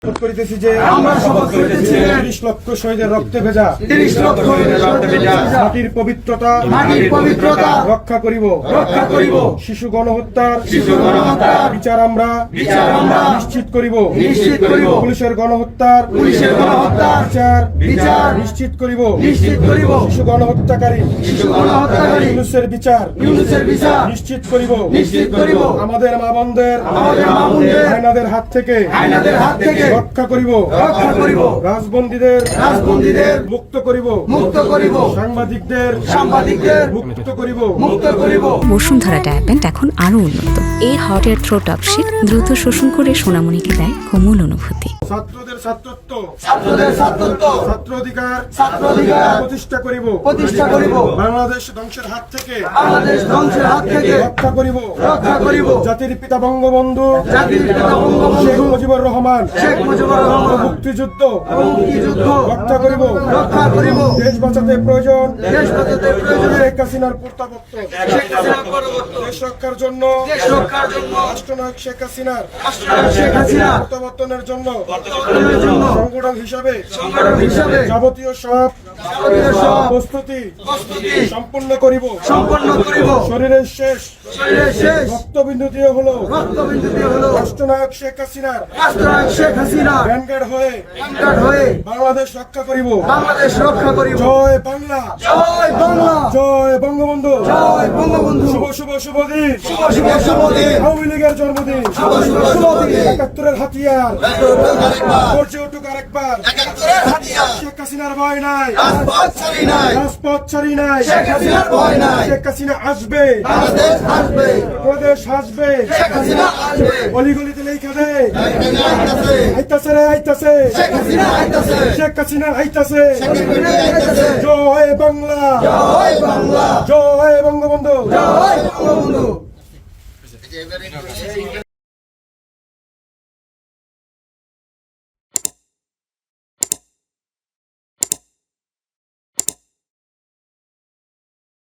করিতেছি যে আমরা শপথ করিতেছি ৩০ লক্ষ শহীদের রক্তে ভেজা ৩০ লক্ষ রক্তে ভেজা মাটির পবিত্রতা রক্ষা করিব শিশু গণহত্যার বিচার আমরা নিশ্চিত করিব পুলিশের গণহত্যার বিচার নিশ্চিত করিব শিশু গণহত্যাকারী ইউনূসের বিচার নিশ্চিত করিব আমাদের মা বোনদের আয়নাদের হাত থেকে রক্ষা করিব রাজবন্দীদের মুক্ত করিব সাংবাদিকদের মুক্ত করিব। বসুন্ধরা ডায়াপেন্ট এখন আরো উন্নত। এই hot air through top sheet দ্রুত শোষণ করে সোনামণিকে দেয় কোমল অনুভূতি। ছাত্রদের ছাত্রত্ব ছাত্র অধিকার প্রতিষ্ঠা করিব বাংলাদেশ ধ্বংসের হাত থেকে রক্ষা করিব জাতির পিতা বঙ্গবন্ধু শেখ মুজিবুর রহমান মুক্তিযুদ্ধ রক্ষা করিব দেশ বাঁচাতে প্রয়োজন শেখ হাসিনার প্রত্যাবর্তন দেশ রক্ষার জন্য রাষ্ট্রনায়ক শেখ হাসিনার প্রত্যাবর্তনের জন্য সংগঠন হিসাবে যাবতীয় সব প্রস্তুতি সম্পূর্ণ করিব শরীরের শেষ রক্তবিন্দু দিয়ে হলো রাষ্ট্রনায়ক শেখ হাসিনার ভ্যানগার্ড হয়ে বাংলাদেশ রক্ষা করিব জয় বাংলা জয় বঙ্গবন্ধু শুভ দিন আওয়ামী লীগের জন্মদিন ৭১-এর হাতিয়ার গর্জে উঠুক আরেকবার শেখ হাসিনার ভয় নাই রাজপথ ছাড়ি নাই শেখ হাসিনা আসবে প্রদেশ আসবে অলিগলিতে লেখা দে আইতাছে শেখ হাসিনা আইতাছে জয় বাংলা জয় বঙ্গবন্ধু।